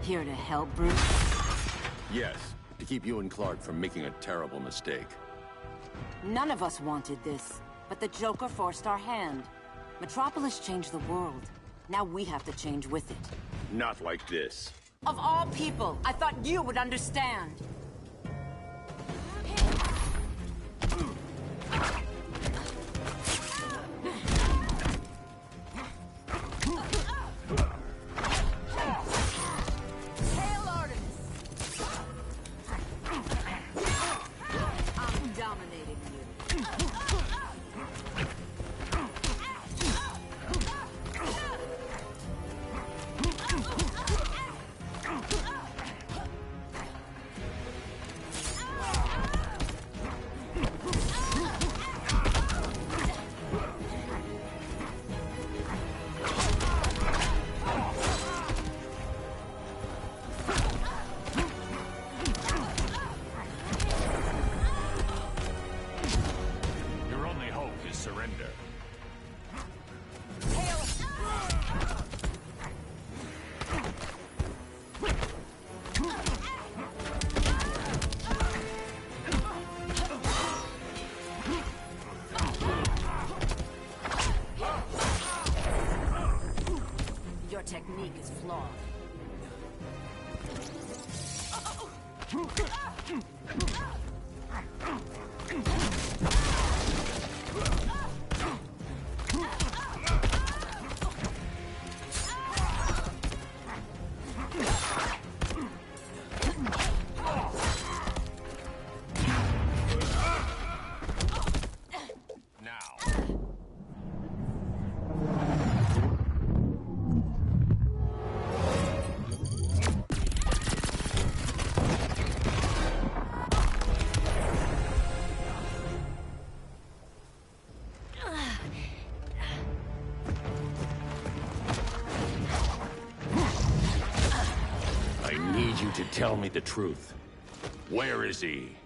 Here to help, Bruce? Yes, to keep you and Clark from making a terrible mistake. None of us wanted this, but the Joker forced our hand. Metropolis changed the world. Now we have to change with it. Not like this. Of all people, I thought you would understand. Hail Artemis! I'm dominating you. Your only hope is surrender. Your technique is flawed. Now. I need you to tell me the truth. Where is he?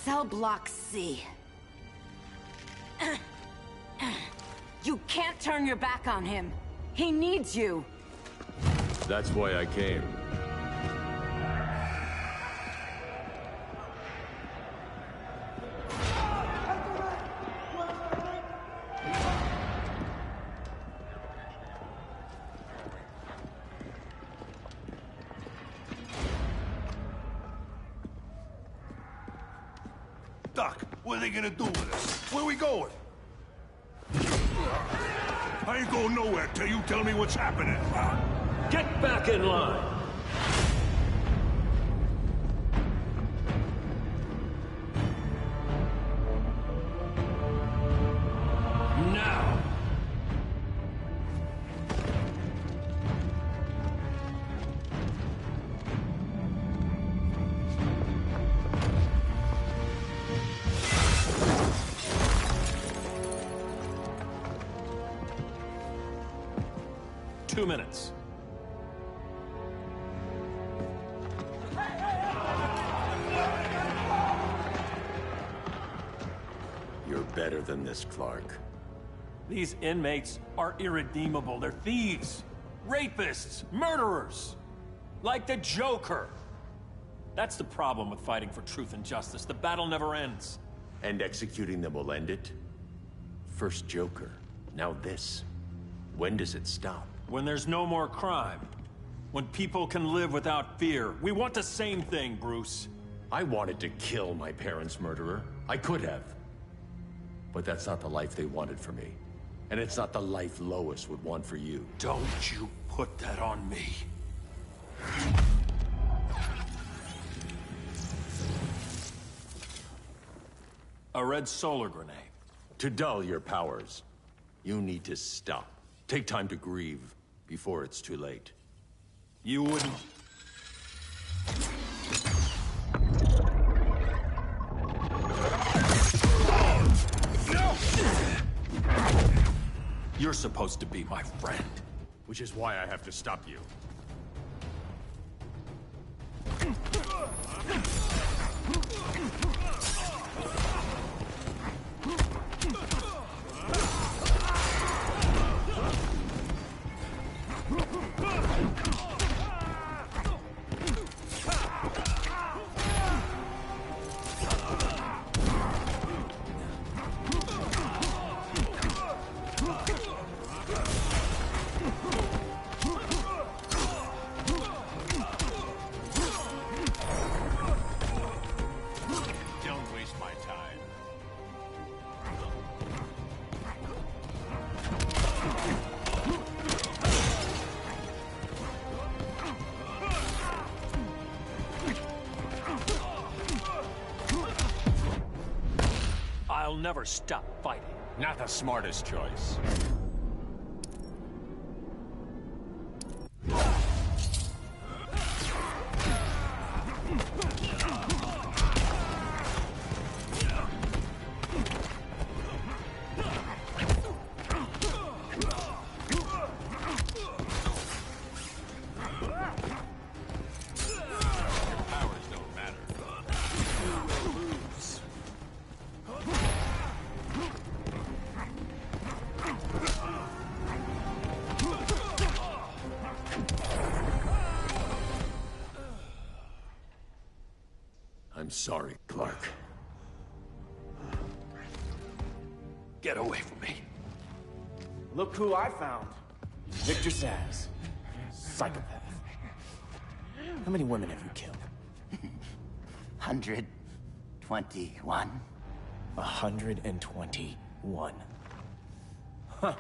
Cell Block C. You can't turn your back on him. He needs you. That's why I came. Doc, what are they gonna do with us? Where we going? I ain't going nowhere till you tell me what's happening. Get back in line! Now! Two minutes. You're better than this, Clark. These inmates are irredeemable. They're thieves, rapists, murderers. Like the Joker. That's the problem with fighting for truth and justice. The battle never ends. And executing them will end it? First Joker, now this. When does it stop? When there's no more crime. When people can live without fear. We want the same thing, Bruce. I wanted to kill my parents' murderer. I could have. But that's not the life they wanted for me. And it's not the life Lois would want for you. Don't you put that on me. A red solar grenade. To dull your powers, you need to stop. Take time to grieve before it's too late. You wouldn't... You're supposed to be my friend. Which is why I have to stop you. they'll never stop fighting. Not the smartest choice. I'm sorry, Clark. Get away from me. Look who I found. Victor Zsasz. Psychopath. How many women have you killed? 121. 121. Huh.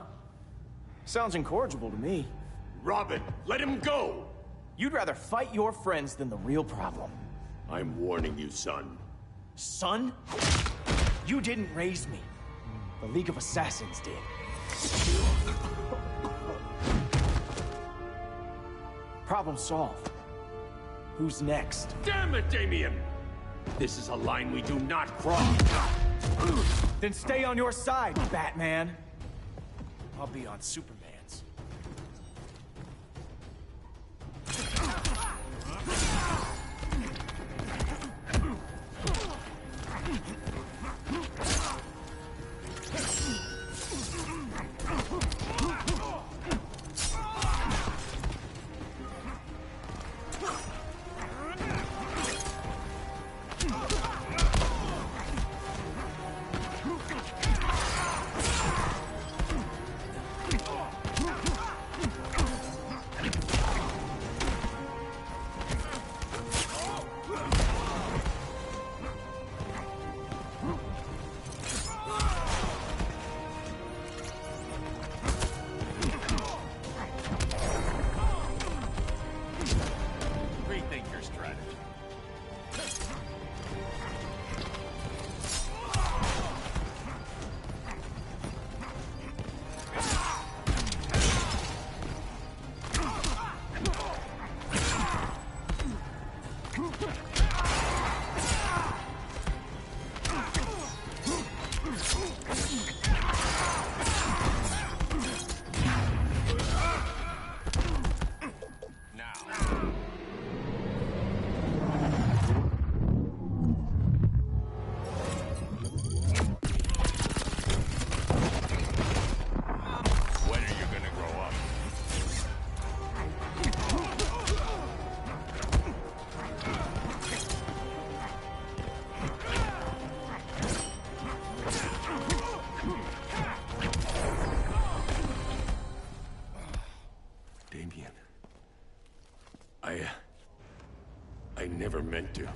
Sounds incorrigible to me. Robin, let him go! You'd rather fight your friends than the real problem. I'm warning you, son. Son? You didn't raise me. The League of Assassins did. Problem solved. Who's next? Damn it, Damien! This is a line we do not cross. Then stay on your side, Batman. I'll be on Superman's. Rethink your strategy. Damien. I never meant to.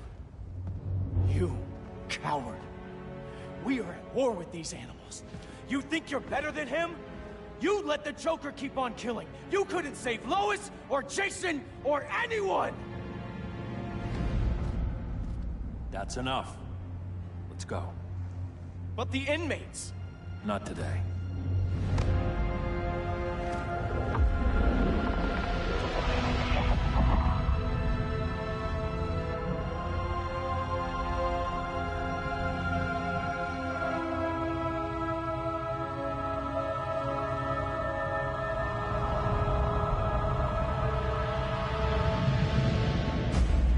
You coward. We are at war with these animals. You think you're better than him? You let the Joker keep on killing. You couldn't save Lois, or Jason, or anyone! That's enough. Let's go. But the inmates. Not today.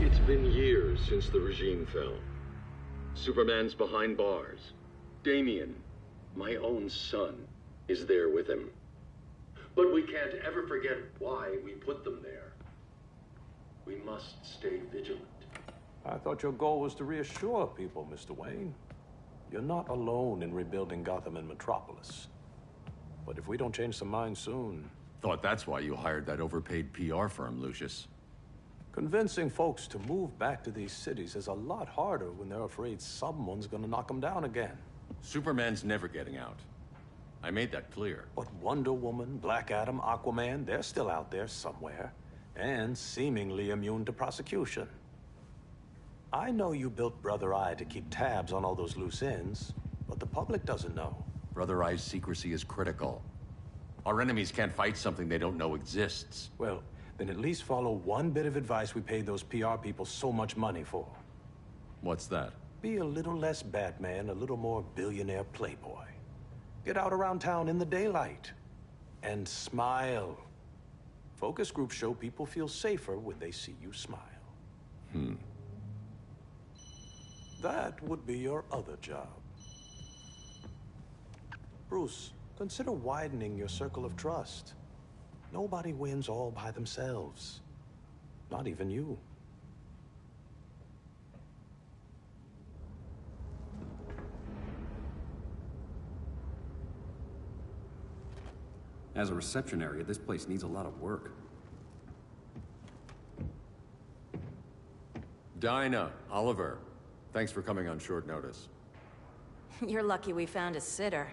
It's been years since the regime fell. Superman's behind bars. Damien, my own son, is there with him. But we can't ever forget why we put them there. We must stay vigilant. I thought your goal was to reassure people, Mr. Wayne. You're not alone in rebuilding Gotham and Metropolis. But if we don't change some minds soon... Thought that's why you hired that overpaid PR firm, Lucius. Convincing folks to move back to these cities is a lot harder when they're afraid someone's gonna knock them down again. Superman's never getting out. I made that clear. But Wonder Woman, Black Adam, Aquaman, they're still out there somewhere, and seemingly immune to prosecution. I know you built Brother Eye to keep tabs on all those loose ends, But the public doesn't know. Brother Eye's secrecy is critical. Our enemies can't fight something they don't know exists. Well, then at least follow one bit of advice we paid those PR people so much money for. What's that? Be a little less Batman, a little more billionaire playboy. Get out around town in the daylight. And smile. Focus groups show people feel safer when they see you smile. That would be your other job. Bruce, consider widening your circle of trust. Nobody wins all by themselves. Not even you. As a reception area, this place needs a lot of work. Dinah, Oliver, thanks for coming on short notice. You're lucky we found a sitter.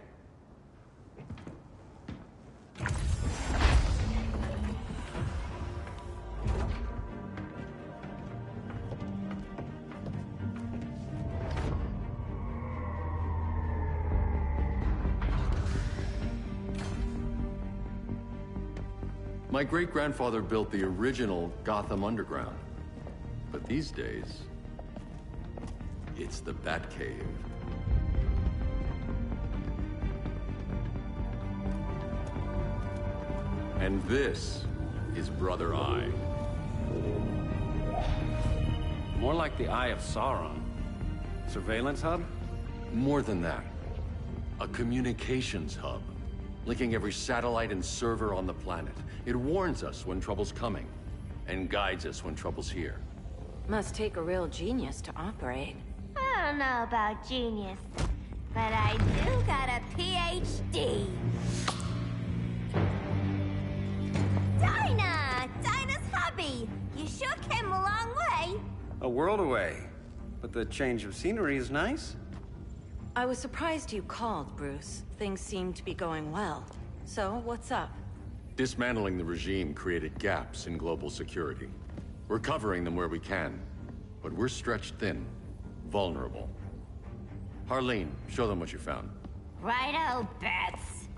My great-grandfather built the original Gotham Underground. But these days, it's the Batcave. And this is Brother Eye. More like the Eye of Sauron. Surveillance hub? More than that. A communications hub, linking every satellite and server on the planet. It warns us when trouble's coming, and guides us when trouble's here. Must take a real genius to operate. I don't know about genius, but I do got a PhD. Dinah! Dinah's hubby! You sure came a long way. A world away. But the change of scenery is nice. I was surprised you called, Bruce. Things seem to be going well. So, what's up? Dismantling the regime created gaps in global security. We're covering them where we can, but we're stretched thin, vulnerable. Harleen, show them what you found. Righto, Bats.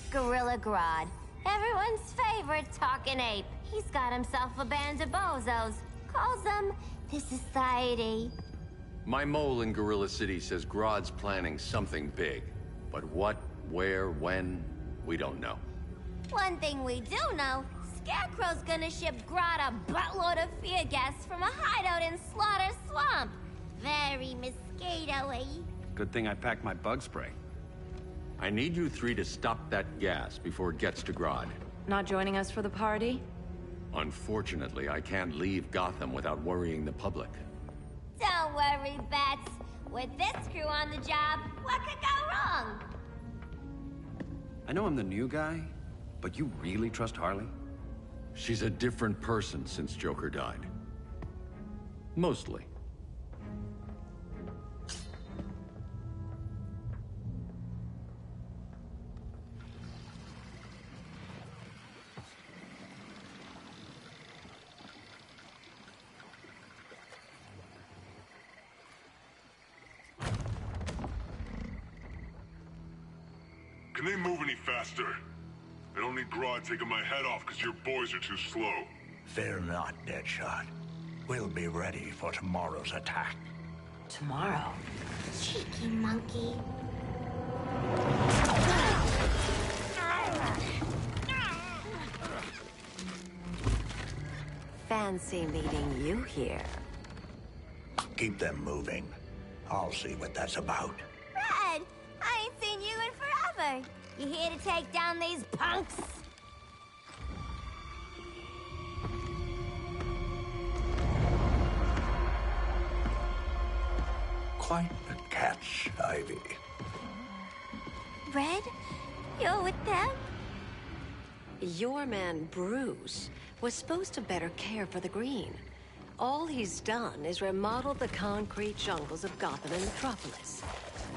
Gorilla Grodd. Everyone's favorite talking ape. He's got himself a band of bozos. Calls them the Society. My mole in Gorilla City says Grodd's planning something big. But what, where, when, we don't know. One thing we do know, Scarecrow's gonna ship Grodd a buttload of fear gas from a hideout in Slaughter Swamp. Very mosquito-y. Good thing I packed my bug spray. I need you three to stop that gas before it gets to Grodd. Not joining us for the party? Unfortunately, I can't leave Gotham without worrying the public. Don't worry, Bats. With this crew on the job, what could go wrong? I know I'm the new guy, but you really trust Harley? She's a different person since Joker died. Mostly. Can they move any faster? I don't need Grodd taking my head off because your boys are too slow. Fear not, Deadshot. We'll be ready for tomorrow's attack. Tomorrow? Cheeky monkey. Fancy meeting you here. Keep them moving. I'll see what that's about. Red, I ain't seen you in forever. You here to take down these punks? Quite the catch, Ivy. Red, you're with them? Your man, Bruce, was supposed to better care for the Green. All he's done is remodel the concrete jungles of Gotham and Metropolis.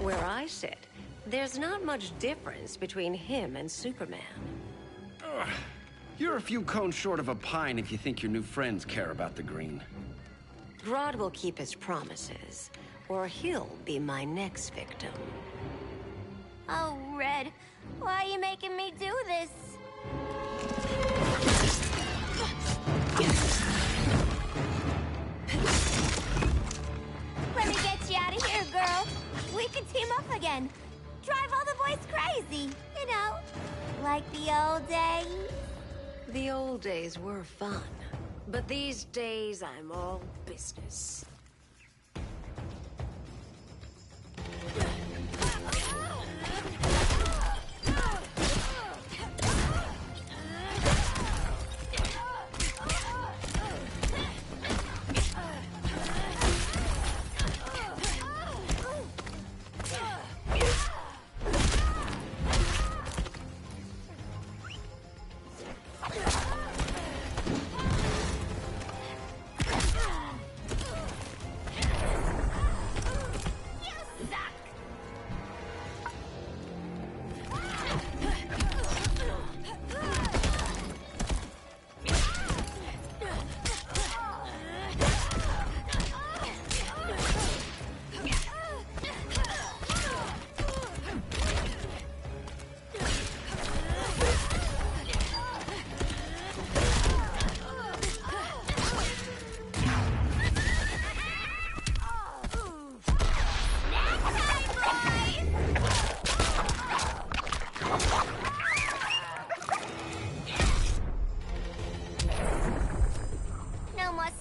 Where I sit, there's not much difference between him and Superman. You're a few cones short of a pine if you think your new friends care about the Green. Grodd will keep his promises, or he'll be my next victim. Oh, Red, why are you making me do this? Let me get you out of here, girl. We could team up again. Drive all the boys crazy, you know, like the old days. The old days were fun, but these days I'm all business.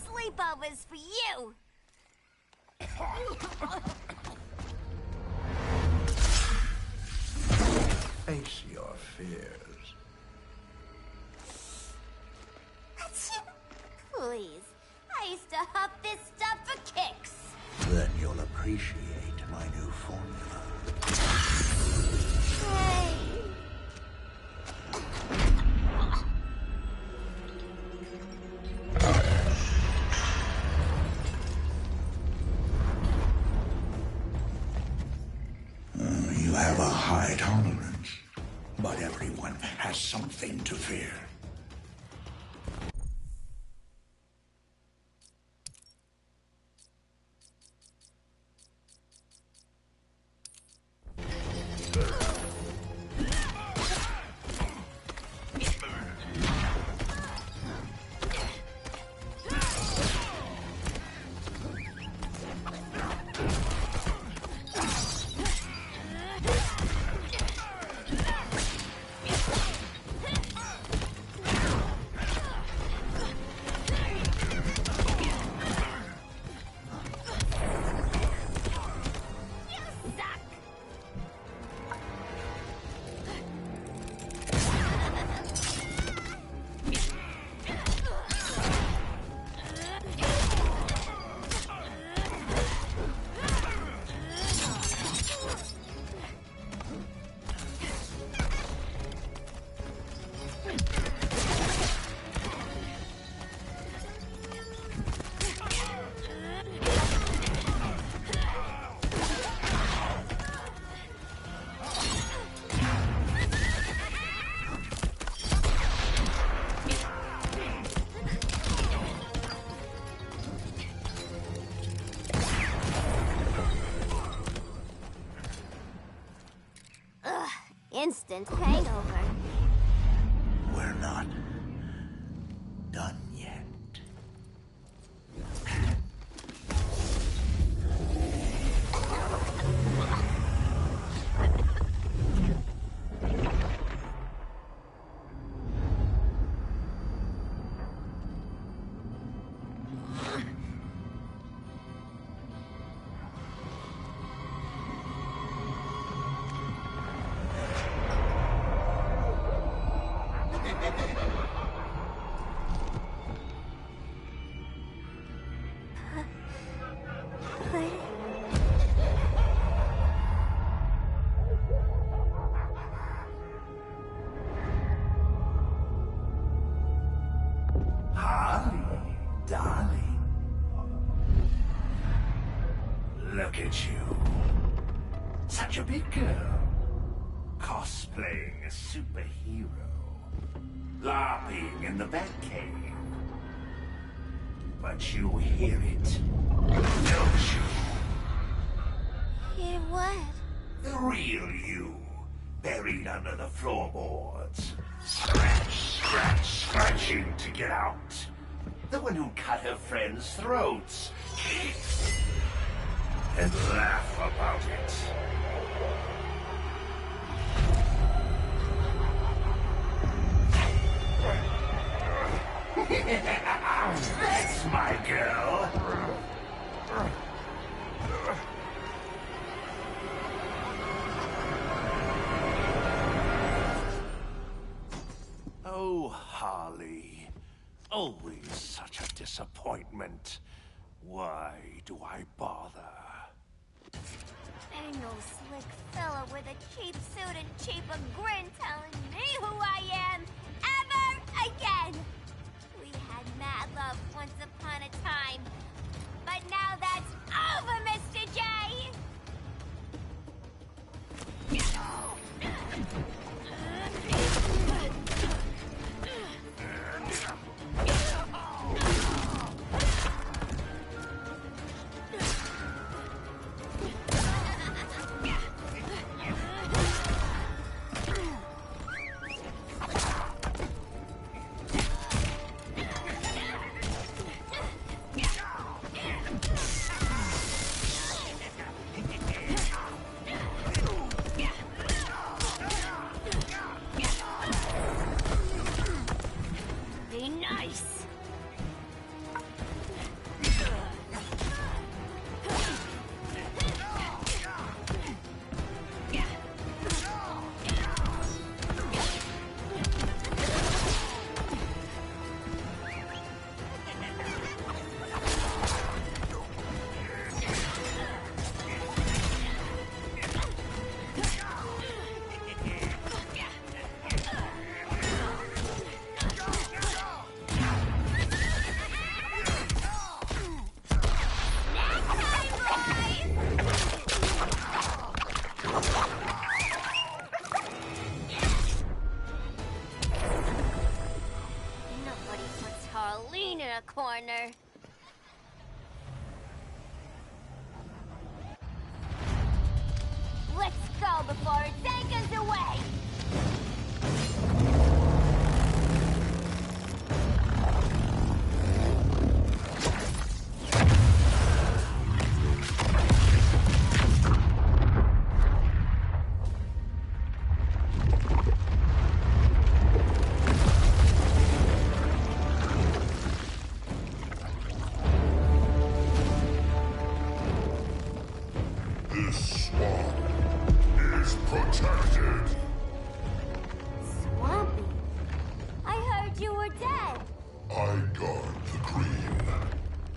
Sleepovers for you! Face your fears. Please, I used to huff this stuff for kicks. Then you'll appreciate my new formula. Hey. You have a high tolerance, but everyone has something to fear. Instant hangover. We're not done yet. Darling. Look at you. Such a big girl. Cosplaying a superhero. LARPing in the Batcave. But you hear it. Don't you? Hear what? The real you, buried under the floorboards. Scratch, scratch, scratching to get out. The one who cut her friends' throats. And laugh about it. That's my girl. Oh, Harley. Always such a disappointment. Why do I bother? Ain't no slick fella with a cheap suit and cheaper grin telling me who I am ever again. We had mad love once upon a time, but now that's over, Mr. J. Be nice. Nobody puts Harleen in a corner. Let's go before it takes us away! This swamp is protected. Swampy? I heard you were dead. I guard the green,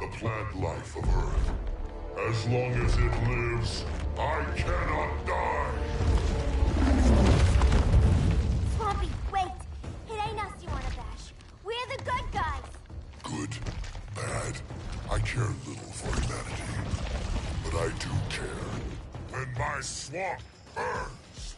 the plant life of Earth. As long as it lives, I cannot die. Swampy, wait! It ain't us you wanna bash. We're the good guys. Good, bad, I care little for humanity. But I do care when my swamp burns.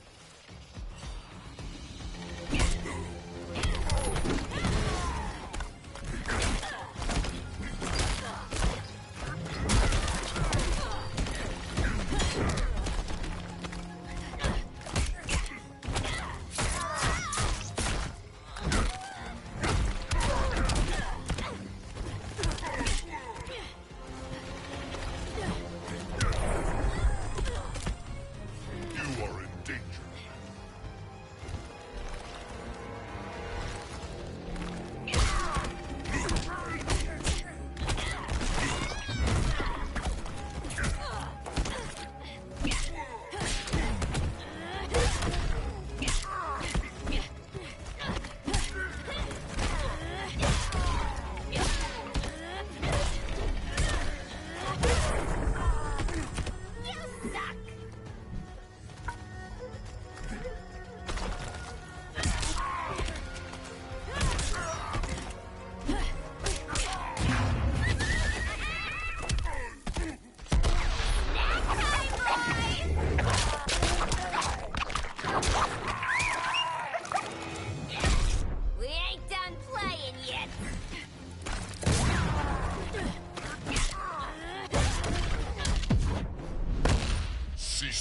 You are in danger.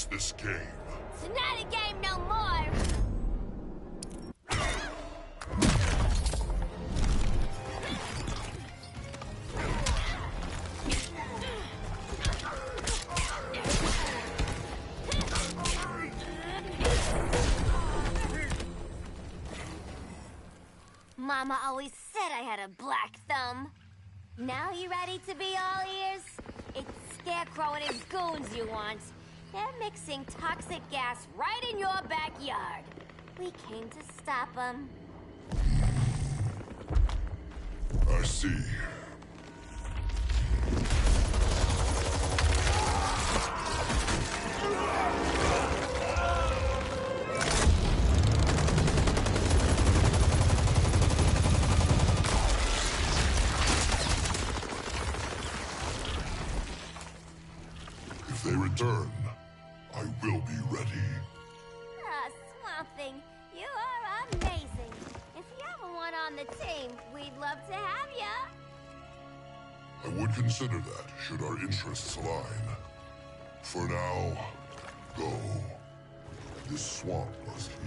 this game. It's not a game no more! Mama always said I had a black thumb. Now you ready to be all ears? It's Scarecrow and his goons you want. They're mixing toxic gas right in your backyard. We came to stop them. I see. If they return, I will be ready. Ah, Swamp Thing, you are amazing. If you ever want on the team, we'd love to have ya. I would consider that, should our interests align. For now, go. This swamp must heal.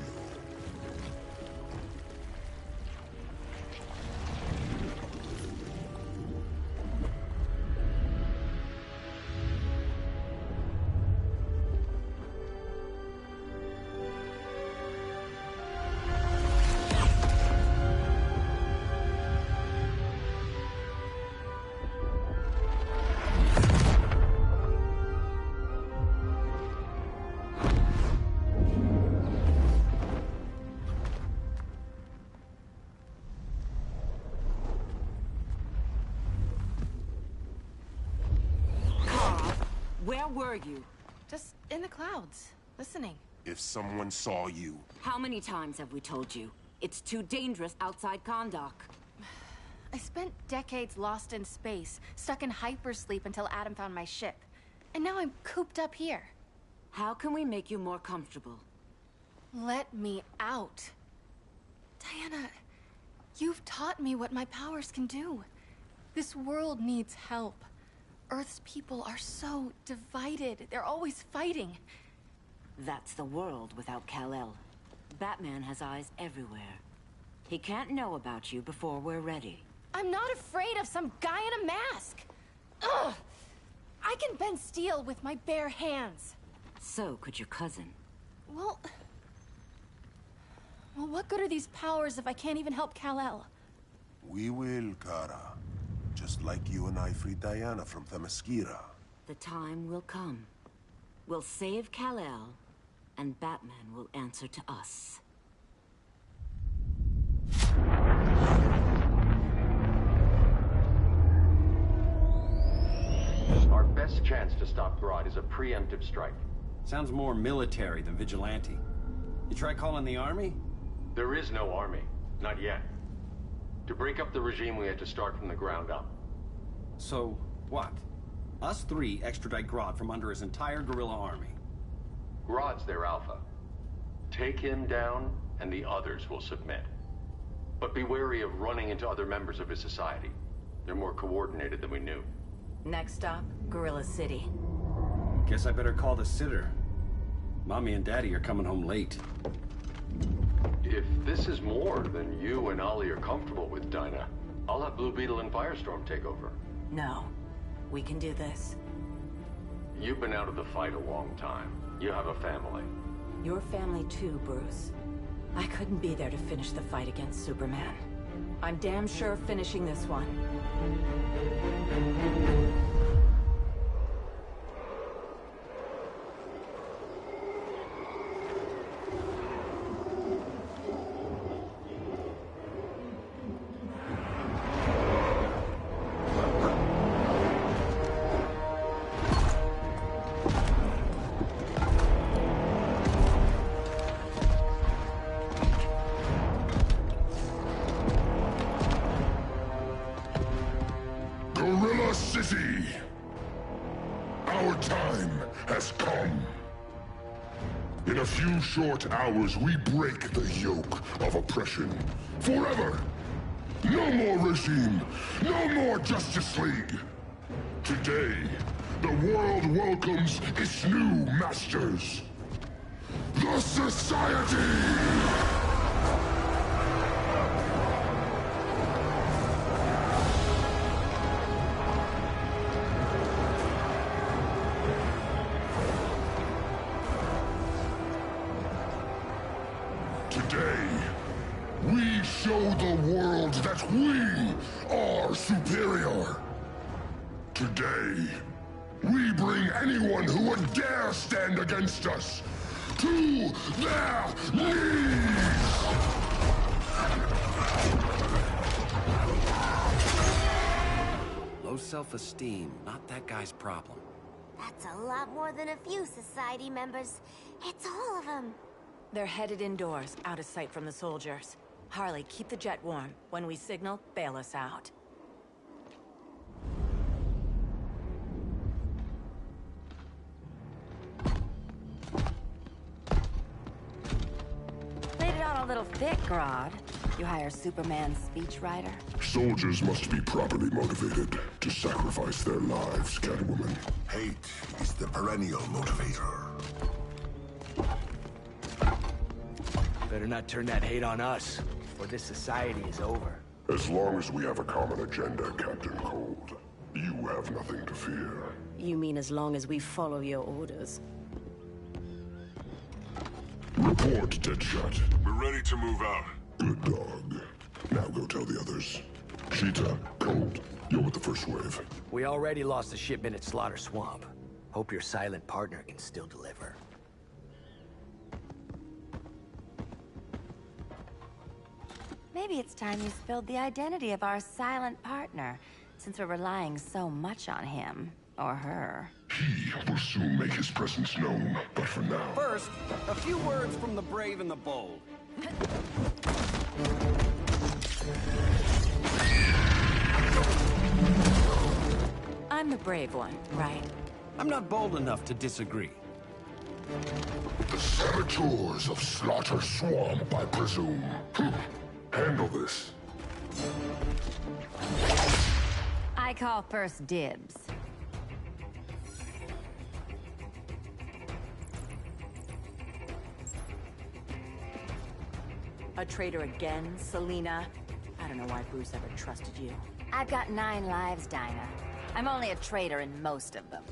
Where were you? Just in the clouds, listening. If someone saw you... How many times have we told you? It's too dangerous outside Kahndaq. I spent decades lost in space, stuck in hypersleep until Adam found my ship. And now I'm cooped up here. How can we make you more comfortable? Let me out. Diana, you've taught me what my powers can do. This world needs help. Earth's people are so divided. They're always fighting. That's the world without Kal-El. Batman has eyes everywhere. He can't know about you before we're ready. I'm not afraid of some guy in a mask. Ugh! I can bend steel with my bare hands. So could your cousin. Well, what good are these powers if I can't even help Kal-El? We will, Kara. Just like you and I freed Diana from Themyscira. The time will come. We'll save Kal-El, and Batman will answer to us. Our best chance to stop Grodd is a preemptive strike. Sounds more military than vigilante. You try calling the army? There is no army. Not yet. To break up the regime, we had to start from the ground up. So, what? Us three extradite Grodd from under his entire guerrilla army. Grodd's their alpha. Take him down, and the others will submit. But be wary of running into other members of his society. They're more coordinated than we knew. Next stop, Gorilla City. Guess I better call the sitter. Mommy and Daddy are coming home late. If this is more than you and Ollie are comfortable with, Dinah, I'll have Blue Beetle and Firestorm take over. No. We can do this. You've been out of the fight a long time. You have a family. Your family too, Bruce. I couldn't be there to finish the fight against Superman. I'm damn sure finishing this one. Gorilla City! Our time has come. In a few short hours, we break the yoke of oppression. Forever! No more regime! No more Justice League! Today, the world welcomes its new masters. The Society! Today, we show the world that we are superior. Today, we bring anyone who would dare stand against us to their knees! Low self-esteem, not that guy's problem. That's a lot more than a few Society members. It's all of them. They're headed indoors, out of sight from the soldiers. Harley, keep the jet warm. When we signal, bail us out. Laid it on a little thick, Grodd. You hire Superman's speechwriter? Soldiers must be properly motivated to sacrifice their lives, Catwoman. Hate is the perennial motivator. Better not turn that hate on us, or this society is over. As long as we have a common agenda, Captain Cold, you have nothing to fear. You mean as long as we follow your orders? Report, Deadshot. We're ready to move out. Good dog. Now go tell the others. Cheetah, Cold, you're with the first wave. We already lost a shipment at Slaughter Swamp. Hope your silent partner can still deliver. Maybe it's time you spilled the identity of our silent partner, since we're relying so much on him. Or her. He will soon make his presence known, but for now... First, a few words from the brave and the bold. I'm the brave one, right? I'm not bold enough to disagree. The saboteurs of Slaughter Swamp, I presume. Handle this. I call first dibs. A traitor again, Selina? I don't know why Bruce ever trusted you. I've got 9 lives, Dinah. I'm only a traitor in most of them.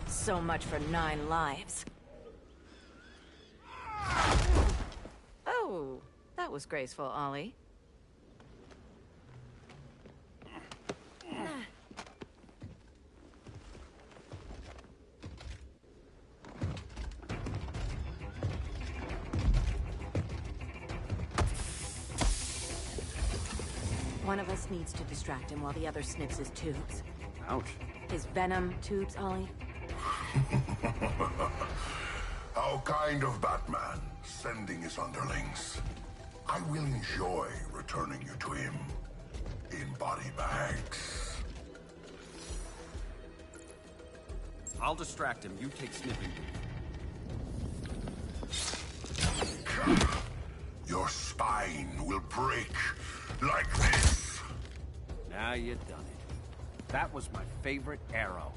So much for 9 lives. Oh, that was graceful, Ollie. One of us needs to distract him while the other sniffs his tubes. Ouch. His venom tubes, Ollie? How kind of Batman, sending his underlings. I will enjoy returning you to him in body bags. I'll distract him. You take sniffing. Your spine will break like this. Now you done it. That was my favorite arrow.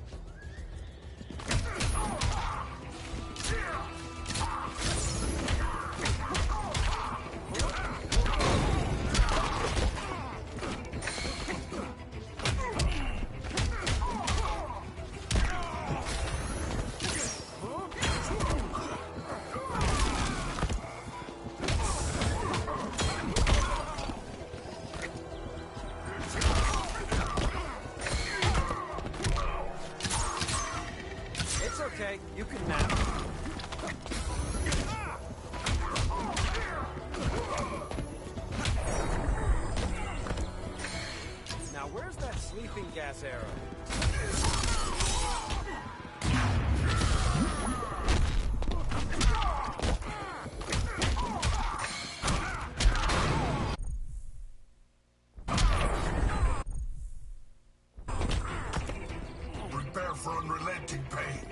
Okay, you can nap. Now, where's that sleeping gas arrow? Prepare for unrelenting pain.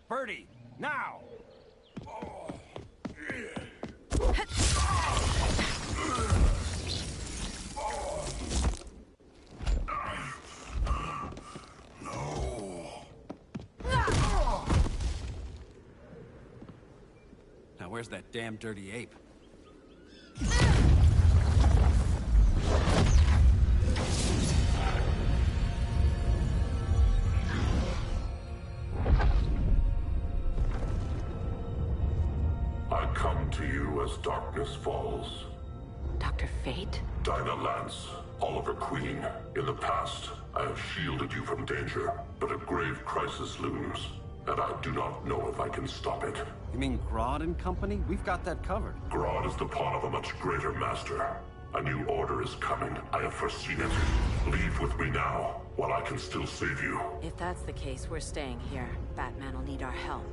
Birdie, now! Now where's that damn dirty ape? I come to you as darkness falls. Dr. Fate? Dinah Lance, Oliver Queen. In the past, I have shielded you from danger, but a grave crisis looms, and I do not know if I can stop it. You mean Grodd and company? We've got that covered. Grodd is the pawn of a much greater master. A new order is coming. I have foreseen it. Leave with me now, while I can still save you. If that's the case, we're staying here. Batman will need our help.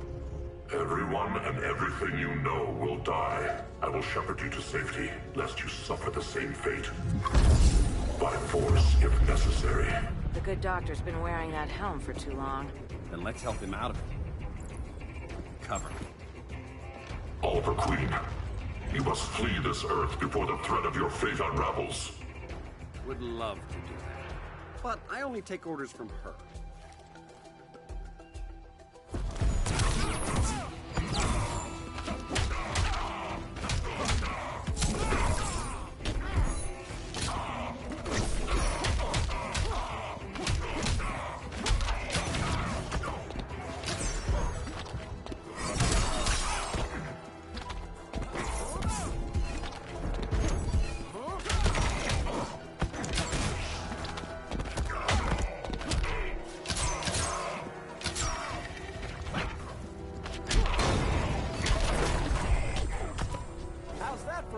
Everyone and everything you know will die. I will shepherd you to safety, lest you suffer the same fate. By force, if necessary. The good doctor's been wearing that helm for too long. Then let's help him out of it. Cover. Oliver Queen, you must flee this Earth before the threat of your fate unravels. Would love to do that. But I only take orders from her.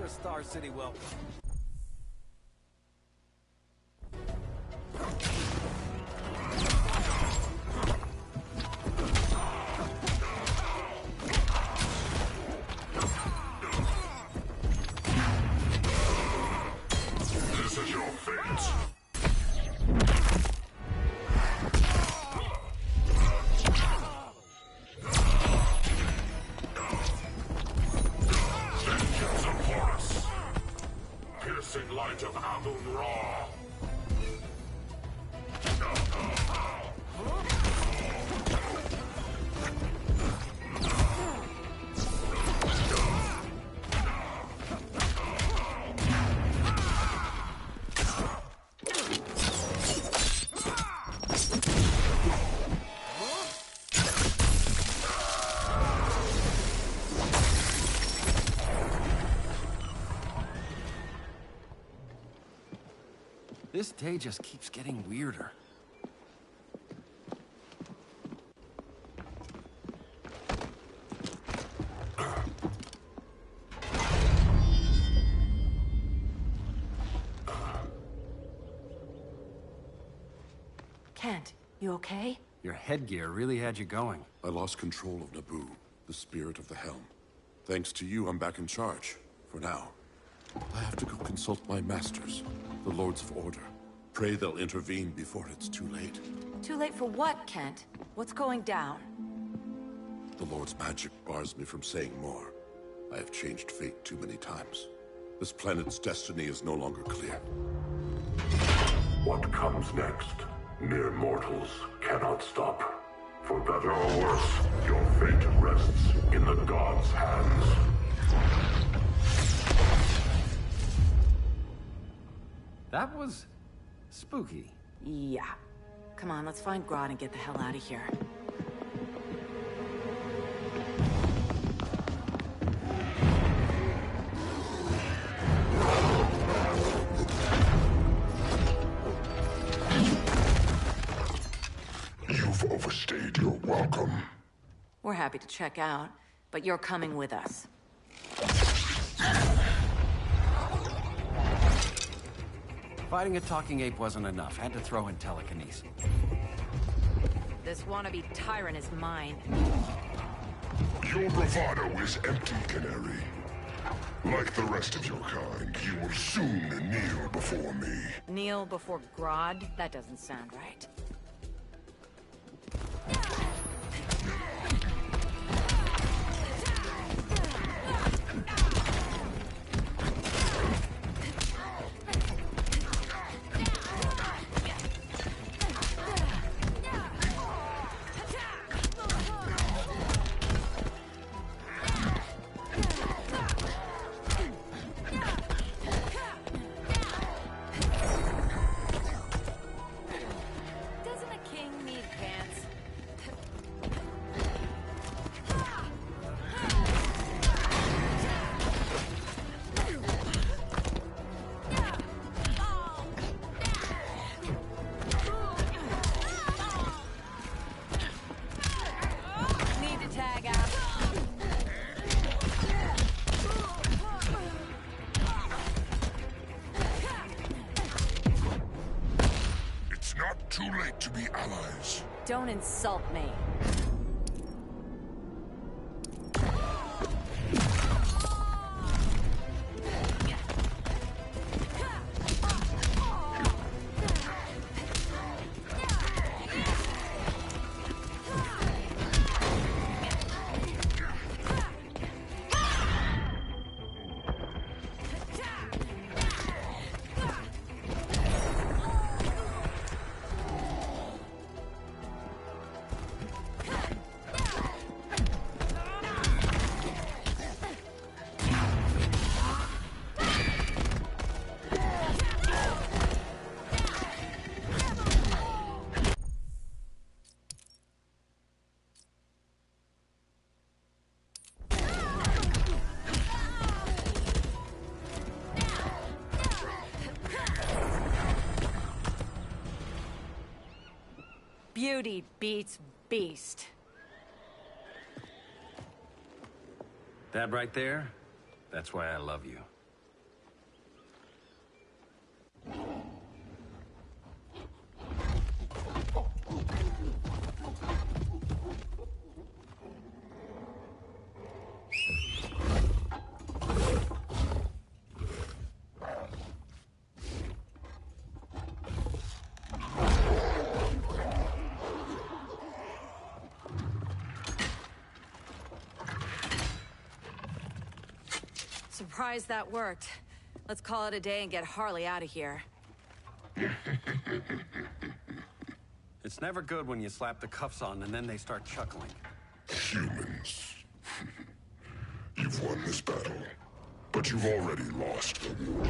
Star City welcome. This is your fate. Piercing light of Amun-Ra. This day just keeps getting weirder. Kent, you okay? Your headgear really had you going. I lost control of Naboo, the spirit of the helm. Thanks to you, I'm back in charge. For now. I have to go consult my masters, the Lords of Order. Pray they'll intervene before it's too late. Too late for what, Kent? What's going down? The Lord's magic bars me from saying more. I have changed fate too many times. This planet's destiny is no longer clear. What comes next, mere mortals cannot stop. For better or worse, your fate rests in the gods' hands. That was spooky. Yeah. Come on, let's find Grodd and get the hell out of here. You've overstayed your welcome. We're happy to check out, but you're coming with us. Fighting a talking ape wasn't enough. Had to throw in telekinesis. This wannabe tyrant is mine. Your bravado is empty, Canary. Like the rest of your kind, you will soon kneel before me. Kneel before Grodd? That doesn't sound right. Too late to be allies. Don't insult me. Beauty beats beast. That right there, that's why I love you. Surprised that worked. Let's call it a day and get Harley out of here. It's never good when you slap the cuffs on and then they start chuckling. Humans. You've won this battle, but you've already lost the war.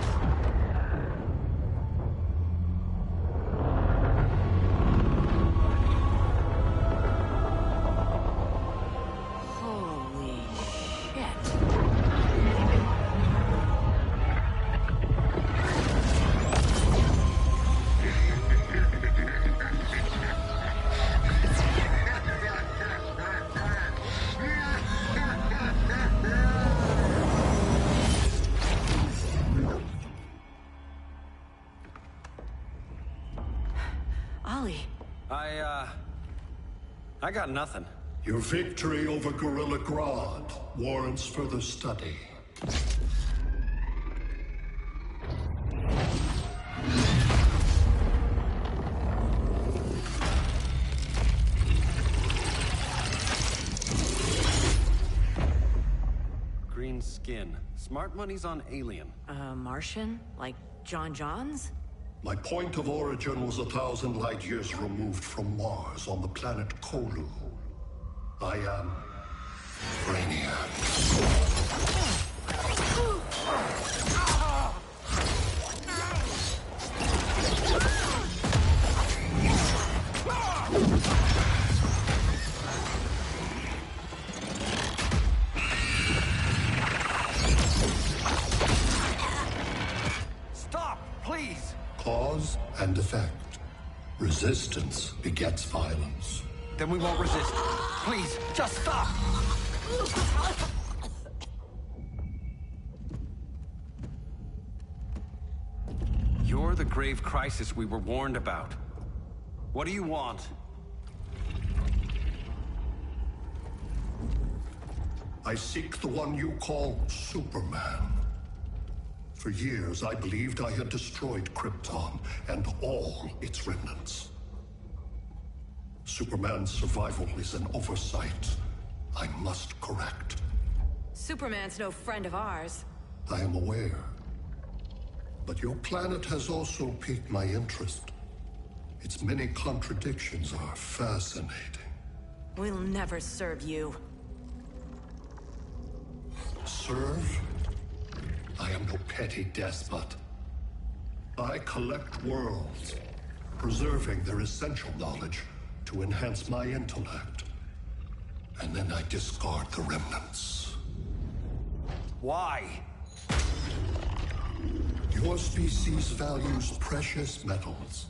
I got nothing. Your victory over Gorilla Grodd warrants further study. Green skin. Smart money's on alien. Martian? Like John Johns? My point of origin was 1,000 light years removed from Mars on the planet Kolu. I am Brainiac. Stop, please! Cause and effect. Resistance begets violence. Then we won't resist. Please, just stop! You're the grave crisis we were warned about. What do you want? I seek the one you call Superman. For years, I believed I had destroyed Krypton and all its remnants. Superman's survival is an oversight I must correct. Superman's no friend of ours. I am aware. But your planet has also piqued my interest. Its many contradictions are fascinating. We'll never serve you. Serve? I am no petty despot. I collect worlds, preserving their essential knowledge to enhance my intellect. And then I discard the remnants. Why? Your species values precious metals,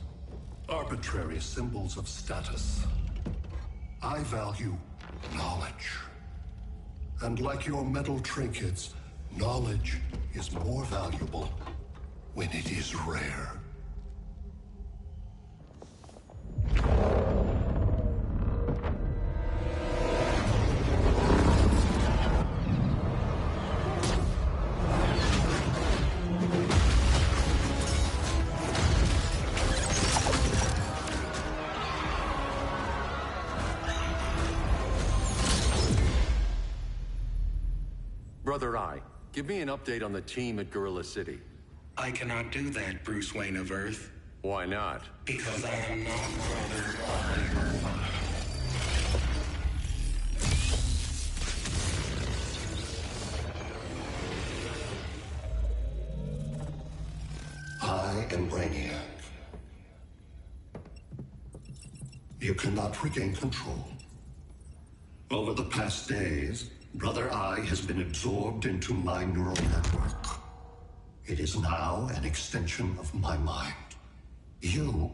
arbitrary symbols of status. I value knowledge. And like your metal trinkets, knowledge is more valuable when it is rare. Brother Eye, give me an update on the team at Gorilla City. I cannot do that, Bruce Wayne of Earth. Why not? Because I am not Brother Eye. I am Brainiac. You cannot regain control. Over the past days, Brother Eye has been absorbed into my neural network. It is now an extension of my mind. You,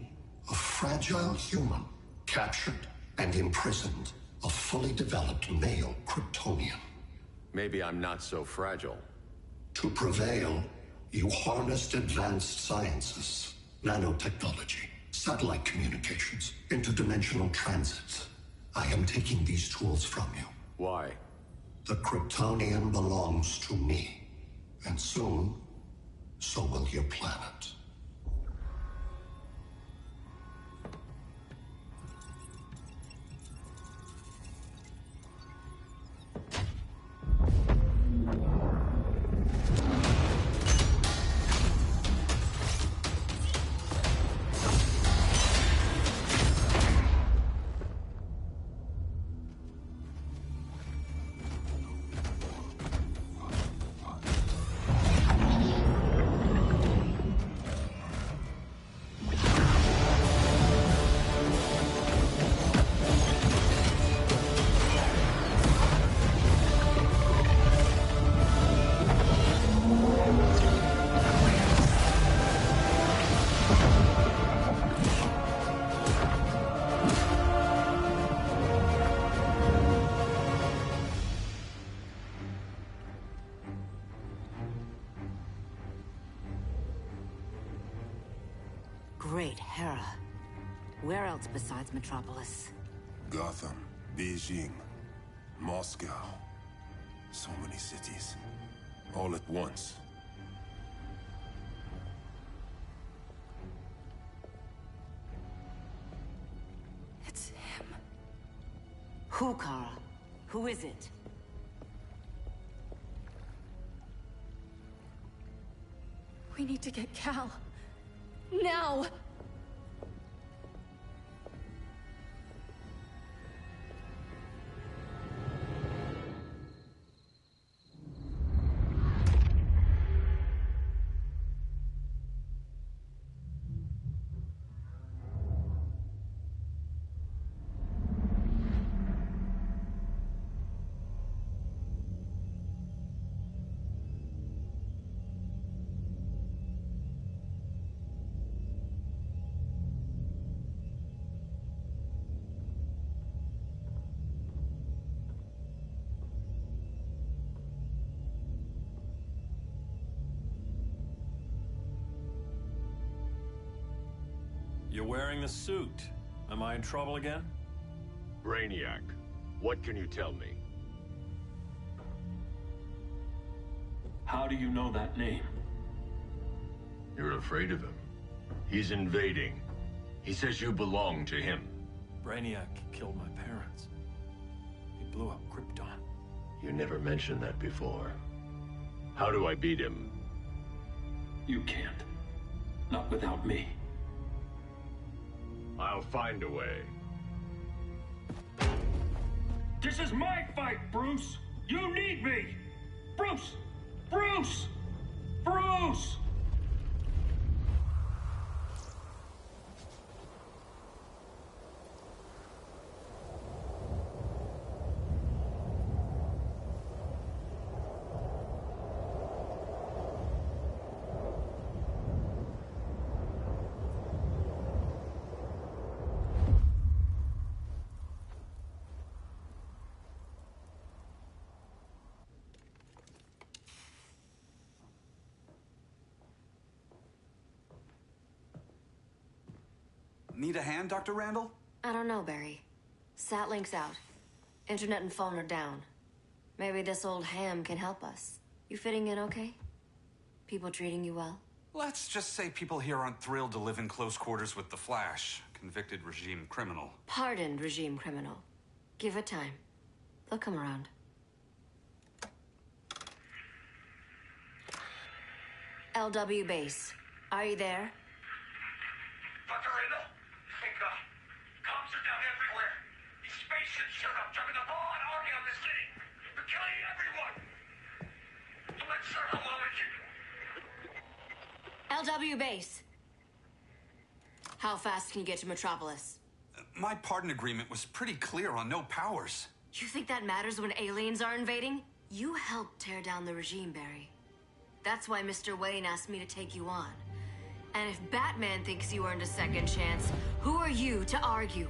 a fragile human, captured and imprisoned a fully developed male Kryptonian. Maybe I'm not so fragile. To prevail, you harnessed advanced sciences, nanotechnology, satellite communications, interdimensional transits. I am taking these tools from you. Why? The Kryptonian belongs to me. And soon, so will your planet. Great Hera. Where else besides Metropolis? Gotham. Beijing, Moscow. So many cities, all at once. It's him. Who, Kara? Who is it? We need to get Cal. Now! You're wearing the suit. Am I in trouble again? Brainiac, what can you tell me? How do you know that name? You're afraid of him. He's invading. He says you belong to him. Brainiac killed my parents. He blew up Krypton. You never mentioned that before. How do I beat him? You can't. Not without me. I'll find a way. This is my fight, Bruce! You need me! Bruce! Bruce! Bruce! Need a hand, Dr. Randall? I don't know, Barry. Satlink's out. Internet and phone are down. Maybe this old ham can help us. You fitting in okay? People treating you well? Let's just say people here aren't thrilled to live in close quarters with the Flash, convicted regime criminal. Pardoned regime criminal. Give it time. They'll come around. LW base. Are you there? Dr. Randall? Thank God. Cops are down everywhere. These spaceships showed up, dropping a ball and army on the city. They're killing everyone. So let's circle while we LW can. base. How fast can you get to Metropolis? My pardon agreement was pretty clear on no powers. You think that matters when aliens are invading? You helped tear down the regime, Barry. That's why Mr. Wayne asked me to take you on. And if Batman thinks you earned a second chance, who are you to argue?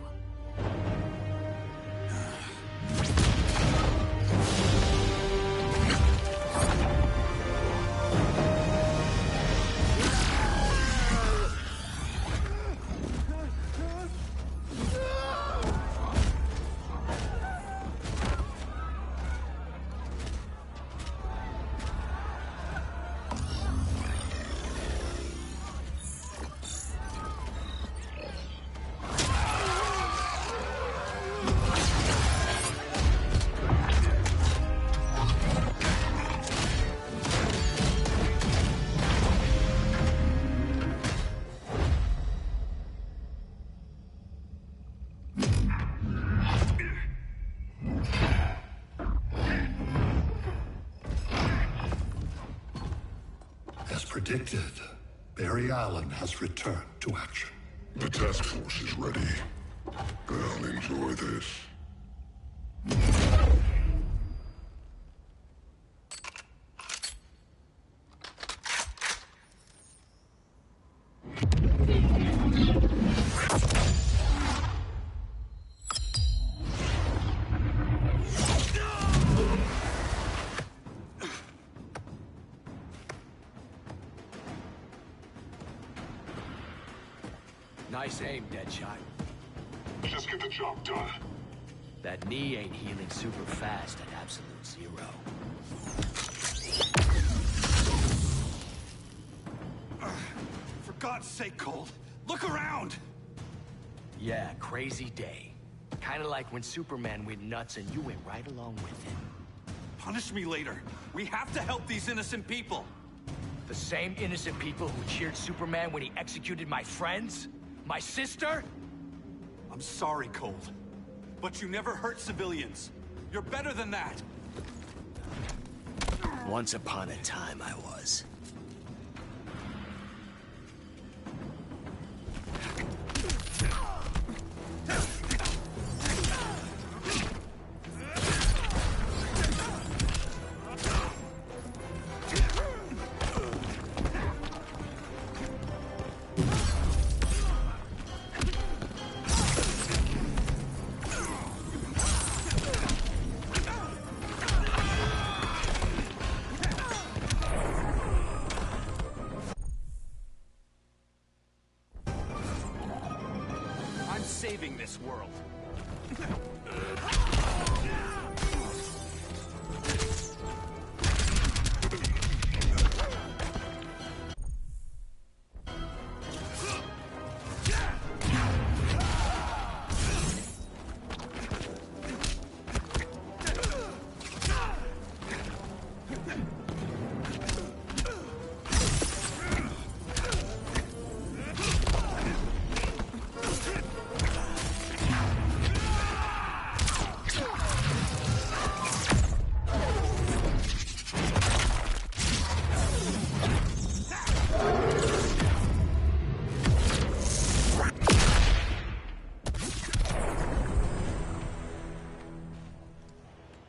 As predicted, Barry Allen has returned to action. The task force is ready. I'll enjoy this. Nice aim, Deadshot. Just get the job done. That knee ain't healing super fast at absolute zero. For God's sake, Cold, look around! Yeah, crazy day. Kinda like when Superman went nuts and you went right along with him. Punish me later. We have to help these innocent people. The same innocent people who cheered Superman when he executed my friends? My sister? I'm sorry, Cold. But you never hurt civilians. You're better than that. Once upon a time, I was. Saving this world.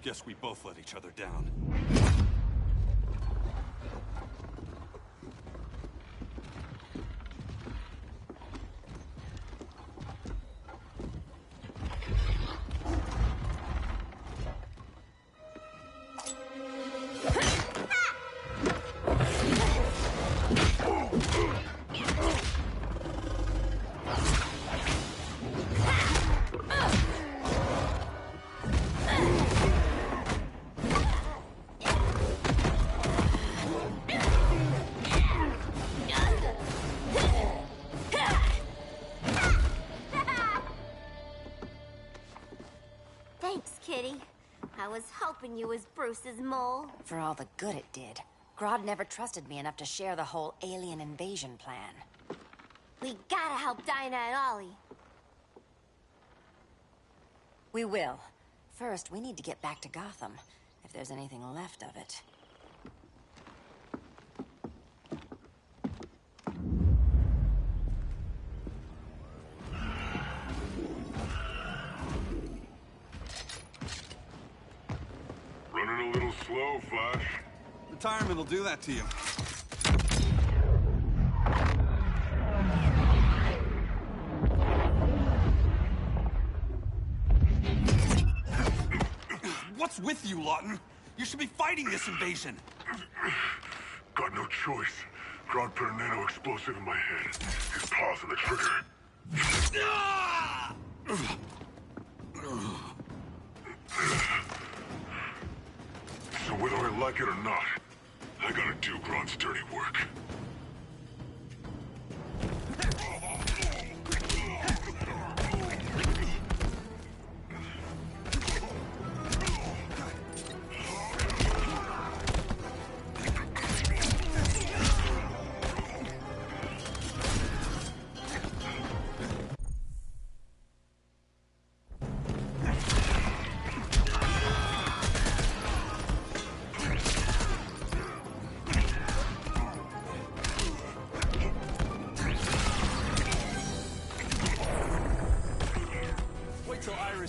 Guess we both let each other down. I was hoping you was Bruce's mole. For all the good it did. Grodd never trusted me enough to share the whole alien invasion plan. We gotta help Dinah and Ollie. We will. First, we need to get back to Gotham, if there's anything left of it. Running a little slow, Flash. Retirement will do that to you. What's with you, Lawton? You should be fighting this invasion. Got no choice. Grodd put a nano-explosive in my head. His paws on the trigger. So whether I like it or not, I gotta do Grodd's dirty work.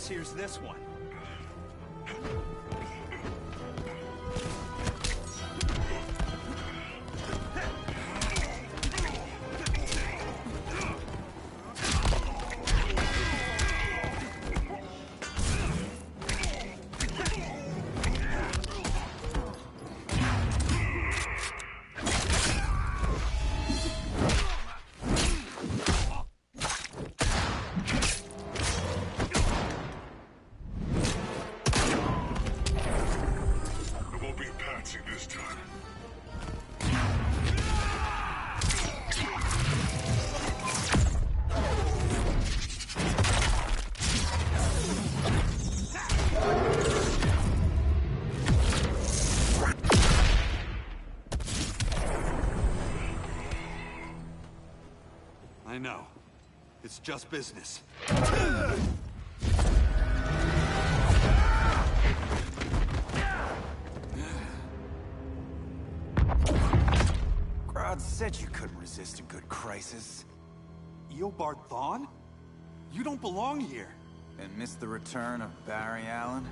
Here's this one. fancy this time. I know. It's just business. Grodd said you couldn't resist a good crisis. Eobard Thawne? You don't belong here. And miss the return of Barry Allen?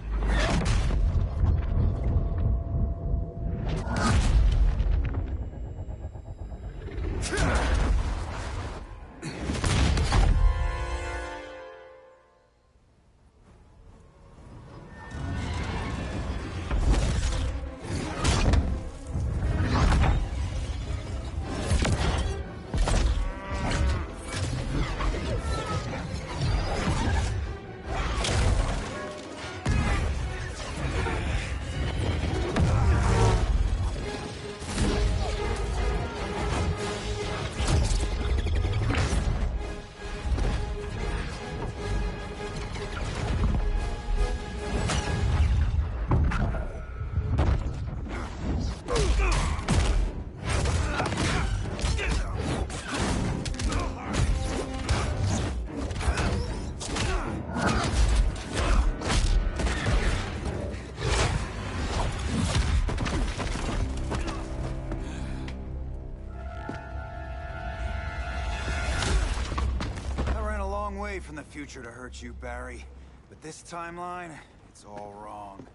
From the future to hurt you, Barry. But this timeline, it's all wrong.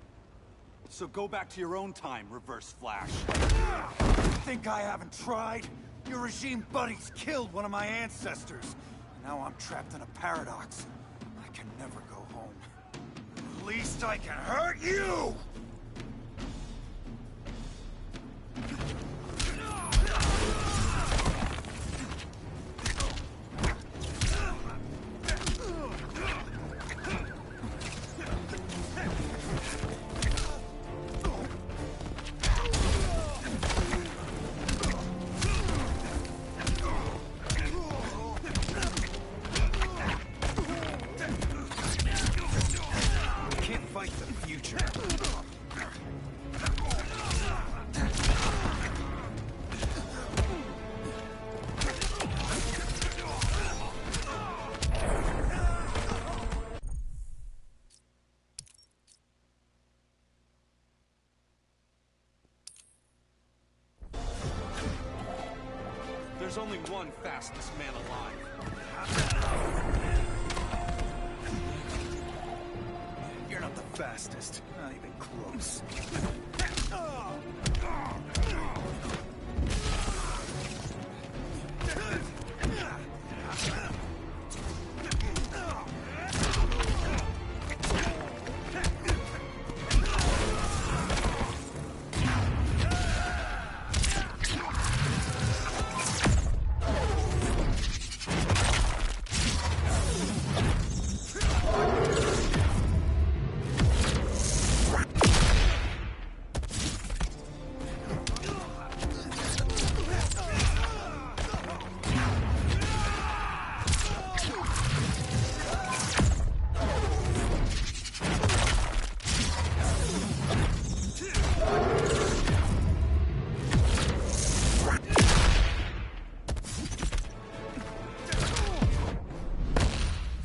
So go back to your own time, Reverse Flash. Think I haven't tried? Your regime buddies killed one of my ancestors. Now I'm trapped in a paradox. I can never go home. At least I can hurt you! There's only one fastest man alive. You're not the fastest. Not even close.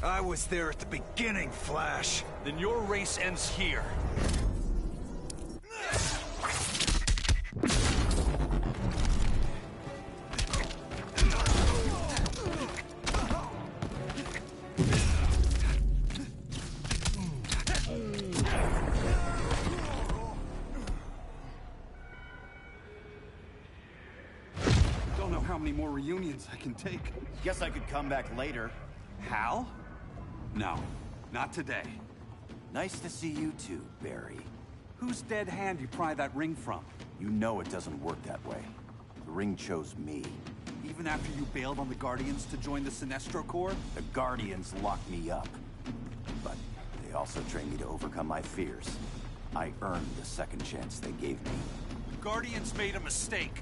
I was there at the beginning, Flash. Then your race ends here. Don't know how many more reunions I can take. Guess I could come back later. Hal? No, not today. Nice to see you too, Barry. Whose dead hand you pry that ring from? You know it doesn't work that way. The ring chose me. Even after you bailed on the Guardians to join the Sinestro Corps? The Guardians locked me up. But they also trained me to overcome my fears. I earned the second chance they gave me. Guardians made a mistake.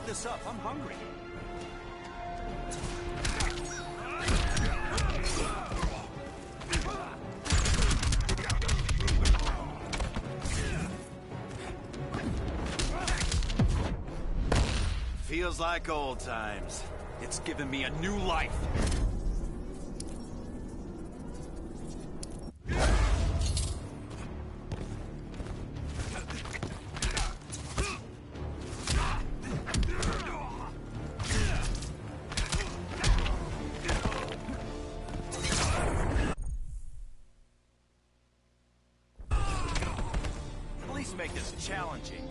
This up. I'm hungry. Feels like old times. It's given me a new life. Make this challenging.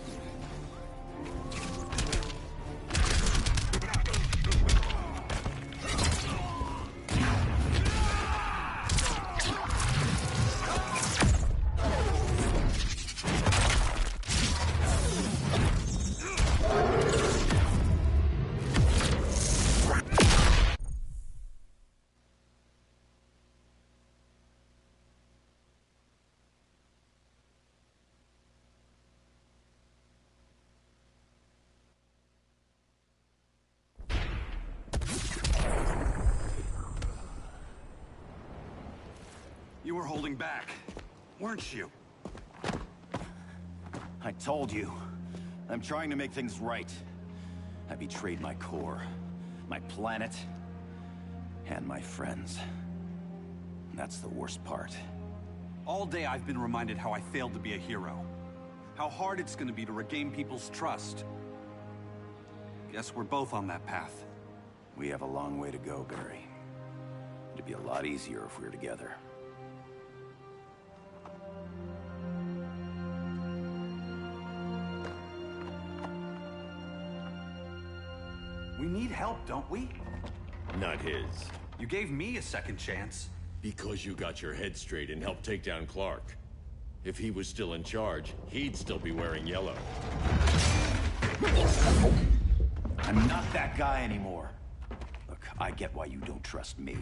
You were holding back, weren't you? I told you. I'm trying to make things right. I betrayed my core, my planet, and my friends. That's the worst part. All day I've been reminded how I failed to be a hero. How hard it's gonna be to regain people's trust. Guess we're both on that path. We have a long way to go, Barry. It'd be a lot easier if we were together. We need help, don't we? Not his. You gave me a second chance. Because you got your head straight and helped take down Clark. If he was still in charge, he'd still be wearing yellow. I'm not that guy anymore. Look, I get why you don't trust me.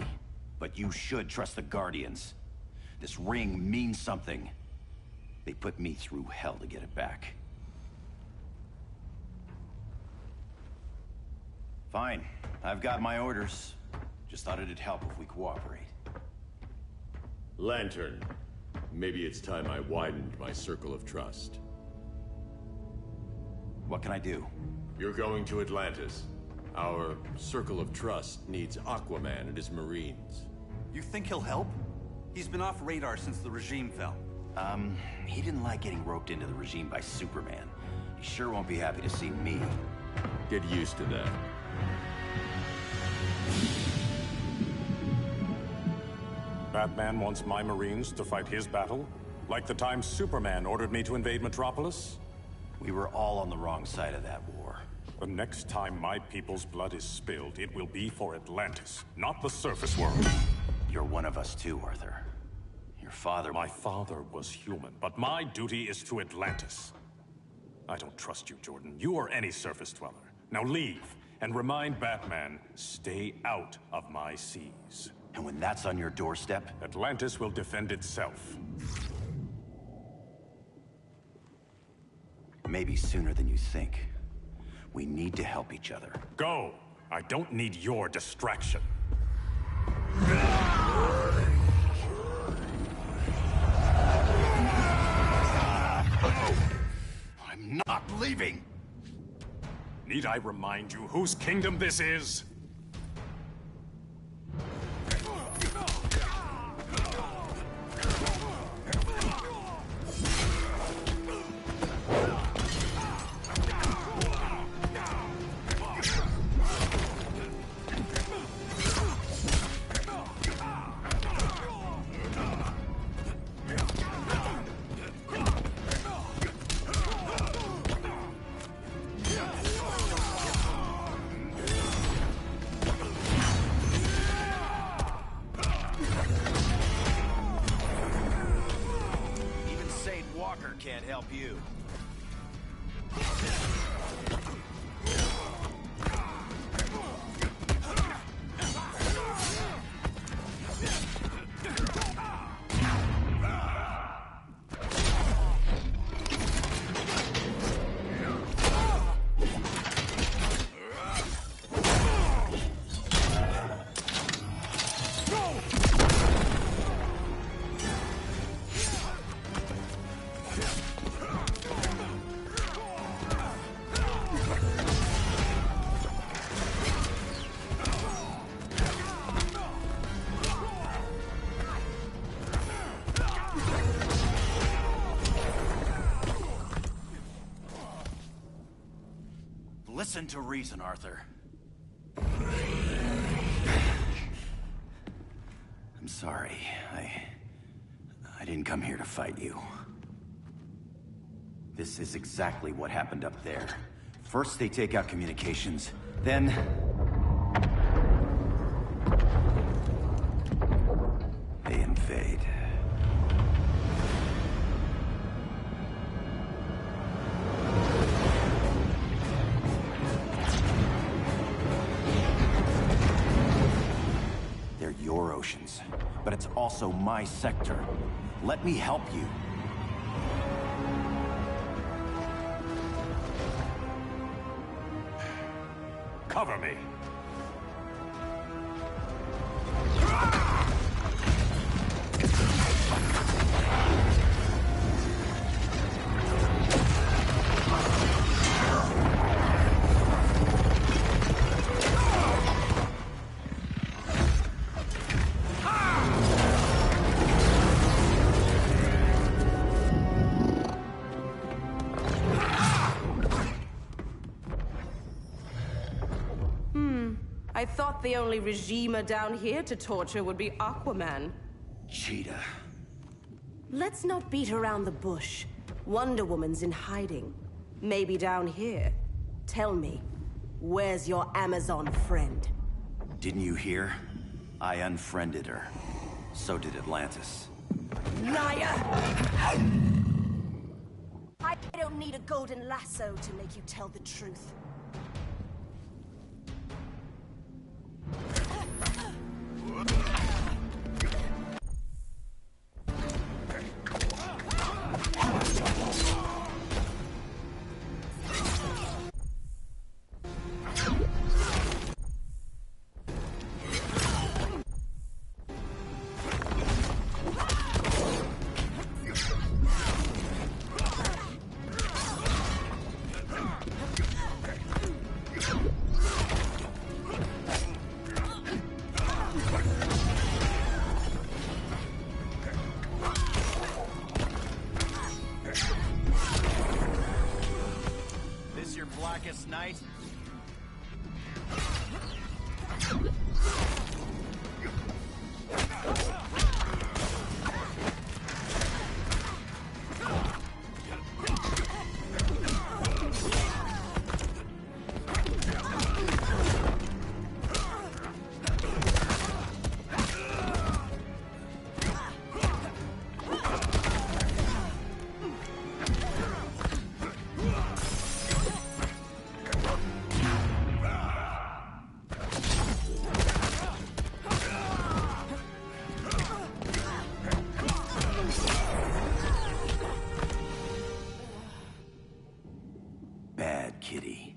But you should trust the Guardians. This ring means something. They put me through hell to get it back. Fine. I've got my orders. Just thought it'd help if we cooperate. Lantern. Maybe it's time I widened my circle of trust. What can I do? You're going to Atlantis. Our circle of trust needs Aquaman and his Marines. You think he'll help? He's been off radar since the regime fell. He didn't like getting roped into the regime by Superman. He sure won't be happy to see me. Get used to that. Batman wants my Marines to fight his battle? Like the time Superman ordered me to invade Metropolis? We were all on the wrong side of that war. The next time my people's blood is spilled, it will be for Atlantis, not the surface world. You're one of us too, Arthur. Your father... My father was human, but my duty is to Atlantis. I don't trust you, Jordan. You or any surface dweller. Now leave, and remind Batman, stay out of my seas. And when that's on your doorstep? Atlantis will defend itself. Maybe sooner than you think. We need to help each other. Go! I don't need your distraction. I'm not leaving! Need I remind you whose kingdom this is? help you. Listen to reason, Arthur. I'm sorry. I didn't come here to fight you. This is exactly what happened up there. First they take out communications, then... they invade. They're your oceans, but it's also my sector. Let me help you. Cover me. I thought the only regimer down here to torture would be Aquaman. Cheetah. Let's not beat around the bush. Wonder Woman's in hiding. Maybe down here. Tell me, where's your Amazon friend? Didn't you hear? I unfriended her. So did Atlantis. Liar! I don't need a golden lasso to make you tell the truth. Blackest night? Bad kitty.